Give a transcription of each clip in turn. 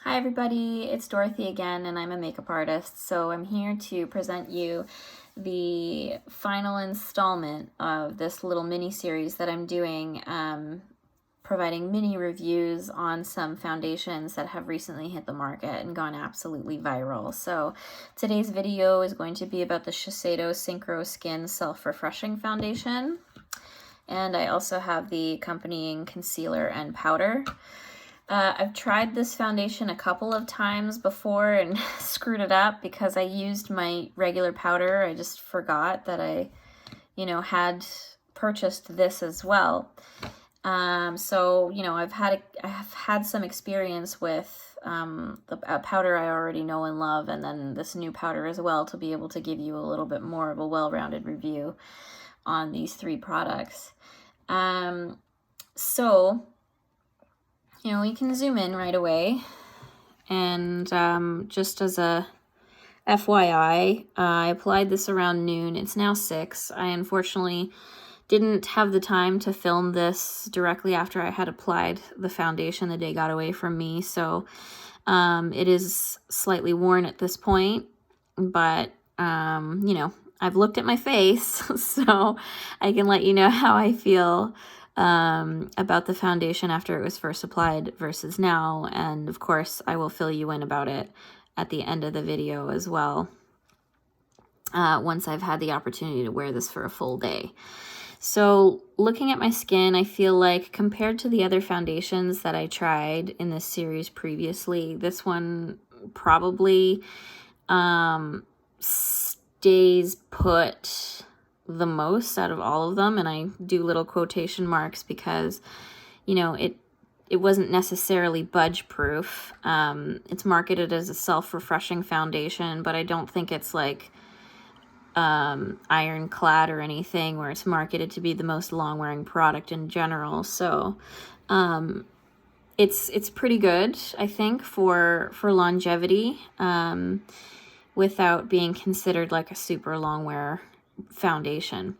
Hi everybody, it's Dorothy again, and I'm a makeup artist, so I'm here to present you the final installment of this little mini-series that I'm doing, providing mini reviews on some foundations that have recently hit the market and gone absolutely viral. So today's video is going to be about the Shiseido Synchro Skin Self-Refreshing Foundation, and I also have the accompanying concealer and powder. I've tried this foundation a couple of times before and screwed it up because I used my regular powder. I just forgot that I, had purchased this as well. So, I've had some experience with the powder I already know and love, and then this new powder as well, to be able to give you a little bit more of a well-rounded review on these three products. So we can zoom in right away, and just as a FYI, I applied this around noon. It's now 6. I unfortunately didn't have the time to film this directly after I had applied the foundation. The day got away from me, so it is slightly worn at this point, but I've looked at my face, so I can let you know how I feel about the foundation after it was first applied versus now, and of course I will fill you in about it at the end of the video as well, once I've had the opportunity to wear this for a full day. So looking at my skin, I feel like compared to the other foundations that I tried in this series previously, this one probably stays put the most out of all of them, and I do little quotation marks because it wasn't necessarily budge proof. It's marketed as a self-refreshing foundation, but I don't think it's like ironclad or anything where it's marketed to be the most long-wearing product in general. So it's pretty good, I think, for longevity, without being considered like a super long wear foundation.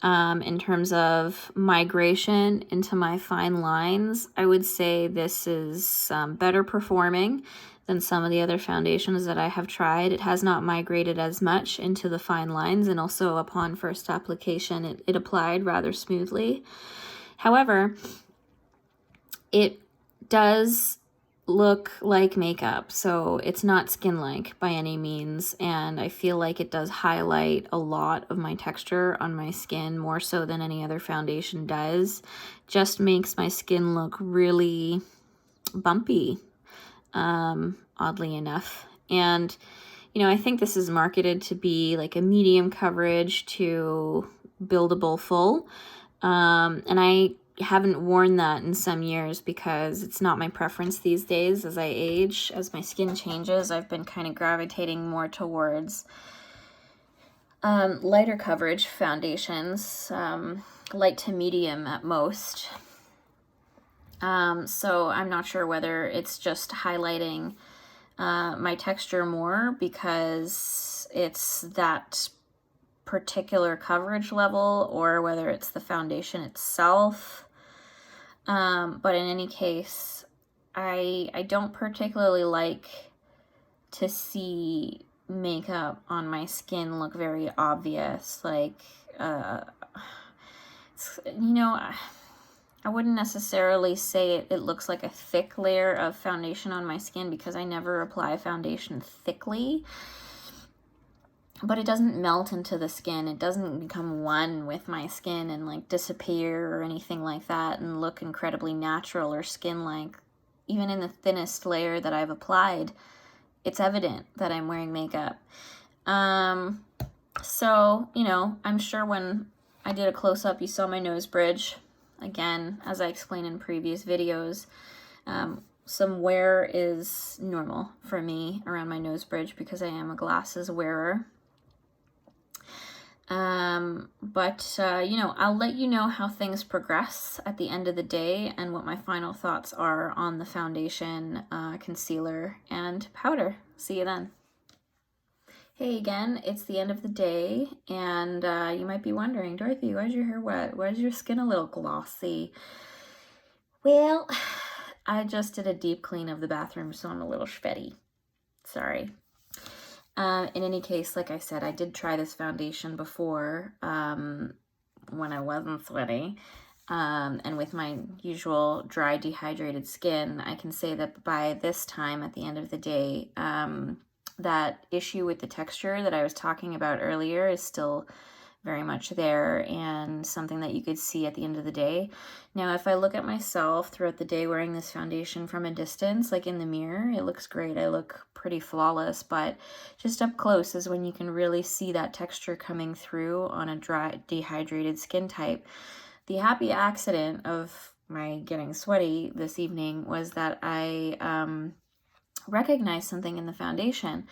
In terms of migration into my fine lines, I would say this is better performing than some of the other foundations that I have tried. It has not migrated as much into the fine lines, and also upon first application, it applied rather smoothly. However, it does look like makeup, so it's not skin-like by any means, and I feel like it does highlight a lot of my texture on my skin, more so than any other foundation does. Just makes my skin look really bumpy, oddly enough. And I think this is marketed to be like a medium coverage to buildable full, and I haven't worn that in some years because it's not my preference these days. As I age, as my skin changes, I've been kind of gravitating more towards lighter coverage foundations, light to medium at most. So I'm not sure whether it's just highlighting my texture more because it's that particular coverage level, or whether it's the foundation itself. But in any case, I don't particularly like to see makeup on my skin look very obvious. Like, I wouldn't necessarily say it looks like a thick layer of foundation on my skin because I never apply foundation thickly. But it doesn't melt into the skin. It doesn't become one with my skin and like disappear or anything like that and look incredibly natural or skin-like. Even in the thinnest layer that I've applied, it's evident that I'm wearing makeup. So, I'm sure when I did a close-up, you saw my nose bridge. Again, as I explained in previous videos, some wear is normal for me around my nose bridge because I am a glasses wearer. But I'll let you know how things progress at the end of the day and what my final thoughts are on the foundation, concealer, and powder. See you then. Hey again, it's the end of the day, and you might be wondering, Dorothy, why is your hair wet? Why is your skin a little glossy? Well, I just did a deep clean of the bathroom, so I'm a little sweaty. Sorry. In any case, like I said, I did try this foundation before when I wasn't sweaty. And with my usual dry, dehydrated skin, I can say that by this time at the end of the day, that issue with the texture that I was talking about earlier is still very much there and something that you could see at the end of the day. Now, if I look at myself throughout the day wearing this foundation from a distance, like in the mirror, it looks great. I look pretty flawless, but just up close is when you can really see that texture coming through on a dry, dehydrated skin type. The happy accident of my getting sweaty this evening was that I recognized something in the foundation.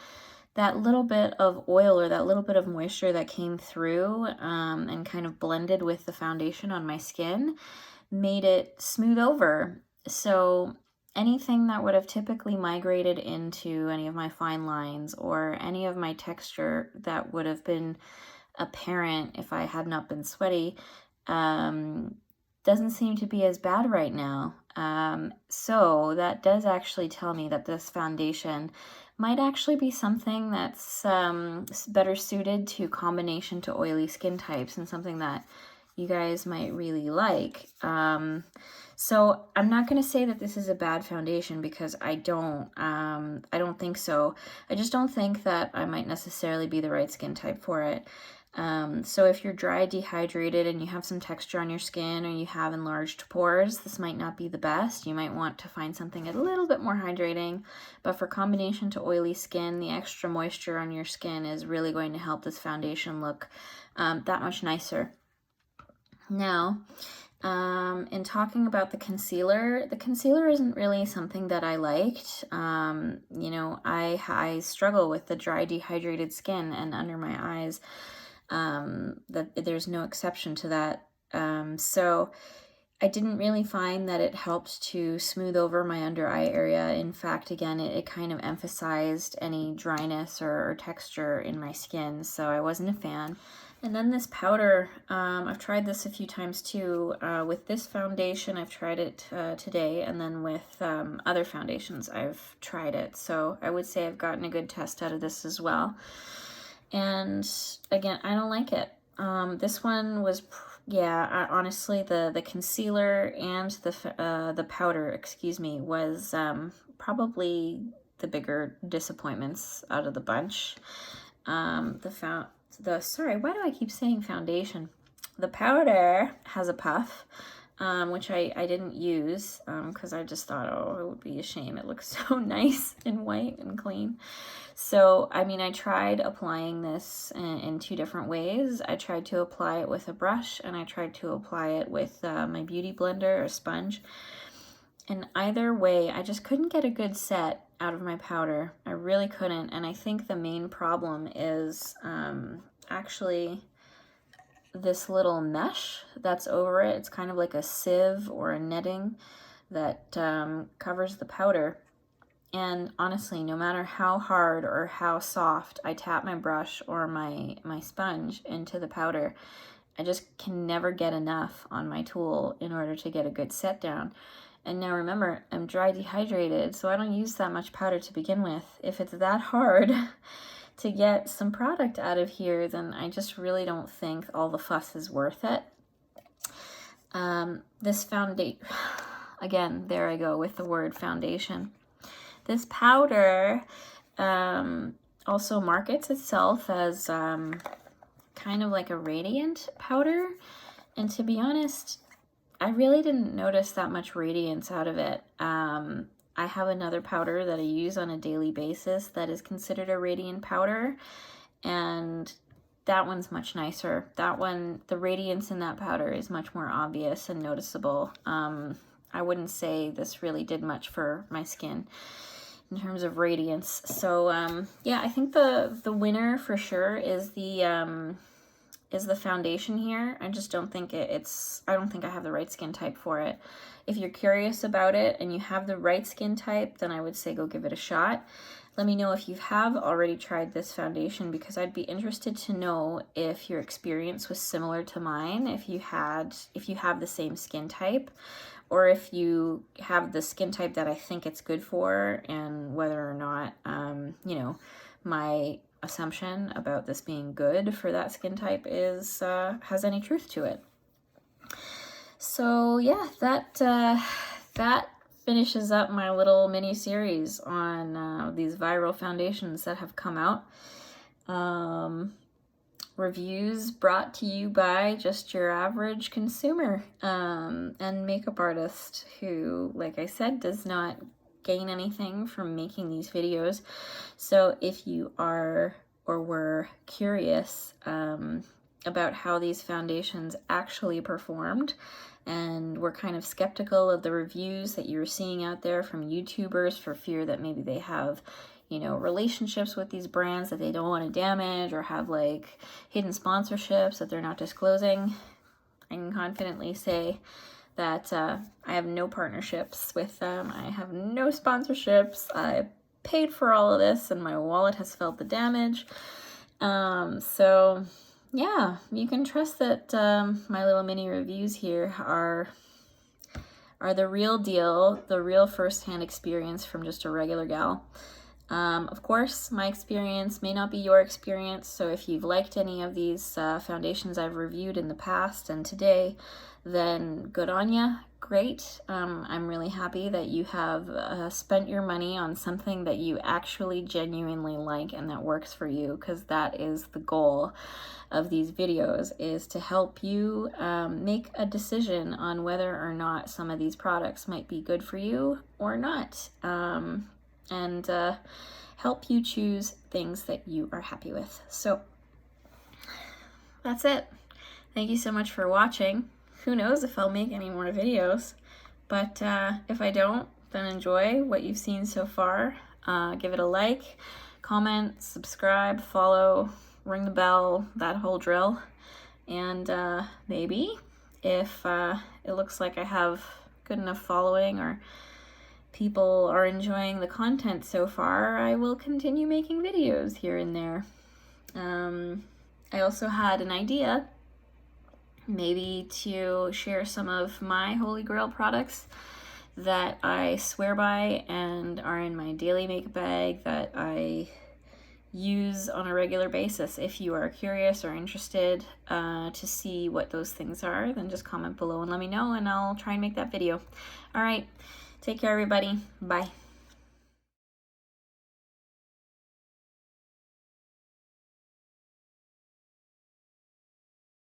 That little bit of oil or that little bit of moisture that came through and kind of blended with the foundation on my skin made it smooth over. So anything that would have typically migrated into any of my fine lines or any of my texture that would have been apparent if I had not been sweaty doesn't seem to be as bad right now. So that does actually tell me that this foundation might actually be something that's better suited to combination to oily skin types and something that you guys might really like. So I'm not going to say that this is a bad foundation because I don't think so. I just don't think that I might necessarily be the right skin type for it. So if you're dry, dehydrated, and you have some texture on your skin or you have enlarged pores, this might not be the best. You might want to find something a little bit more hydrating, but for combination to oily skin, the extra moisture on your skin is really going to help this foundation look that much nicer. Now, in talking about the concealer isn't really something that I liked. You know, I struggle with the dry, dehydrated skin, and under my eyes, that there's no exception to that. So I didn't really find that it helped to smooth over my under eye area. In fact, again, it kind of emphasized any dryness or texture in my skin, so I wasn't a fan. And then this powder, I've tried this a few times too. With this foundation, I've tried it today, and then with other foundations, I've tried it. So I would say I've gotten a good test out of this as well. And again, I don't like it. This one was, honestly, the concealer and the powder, excuse me, was probably the bigger disappointments out of the bunch. Sorry, why do I keep saying foundation? The powder has a puff, which I didn't use because I just thought, oh, it would be a shame. It looks so nice and white and clean. So, I mean, I tried applying this in two different ways. I tried to apply it with a brush, and I tried to apply it with my beauty blender or sponge. And either way, I just couldn't get a good set out of my powder. I really couldn't. And I think the main problem is actually this little mesh that's over it. It's kind of like a sieve or a netting that covers the powder. And honestly, no matter how hard or how soft I tap my brush or my sponge into the powder, I just can never get enough on my tool in order to get a good set down. And now remember, I'm dry dehydrated, so I don't use that much powder to begin with. If it's that hard to get some product out of here, then I just really don't think all the fuss is worth it. This foundation, again, there I go with the word foundation. This powder also markets itself as kind of like a radiant powder. And to be honest, I really didn't notice that much radiance out of it. I have another powder that I use on a daily basis that is considered a radiant powder, and that one's much nicer. That one, the radiance in that powder is much more obvious and noticeable. I wouldn't say this really did much for my skin in terms of radiance. So yeah, I think the winner for sure is the is the foundation here. I just don't think I don't think I have the right skin type for it. If you're curious about it and you have the right skin type, then I would say go give it a shot. Let me know if you have already tried this foundation, because I'd be interested to know if your experience was similar to mine, if you have the same skin type, or if you have the skin type that I think it's good for, and whether or not, you know, my assumption about this being good for that skin type is has any truth to it. So yeah, that finishes up my little mini series on these viral foundations that have come out. Reviews brought to you by just your average consumer and makeup artist who, like I said, does not gain anything from making these videos. So if you are or were curious about how these foundations actually performed, and were kind of skeptical of the reviews that you were seeing out there from YouTubers for fear that maybe they have, you know, relationships with these brands that they don't want to damage, or have like hidden sponsorships that they're not disclosing, I can confidently say that I have no partnerships with them. I have no sponsorships. I paid for all of this and my wallet has felt the damage. So yeah, you can trust that my little mini reviews here are the real deal, the real first-hand experience from just a regular gal. Of course, my experience may not be your experience, so if you've liked any of these foundations I've reviewed in the past and today, then good on ya, great. I'm really happy that you have spent your money on something that you actually genuinely like and that works for you, because that is the goal of these videos, is to help you make a decision on whether or not some of these products might be good for you or not. And help you choose things that you are happy with. So that's it. Thank you so much for watching. Who knows if I'll make any more videos, but if I don't, then enjoy what you've seen so far. Give it a like, comment, subscribe, follow, ring the bell, that whole drill. And maybe if it looks like I have good enough following, or people are enjoying the content so far, I will continue making videos here and there. I also had an idea maybe to share some of my Holy Grail products that I swear by and are in my daily makeup bag that I use on a regular basis. If you are curious or interested to see what those things are, then just comment below and let me know, and I'll try and make that video. All right. Take care, everybody. Bye.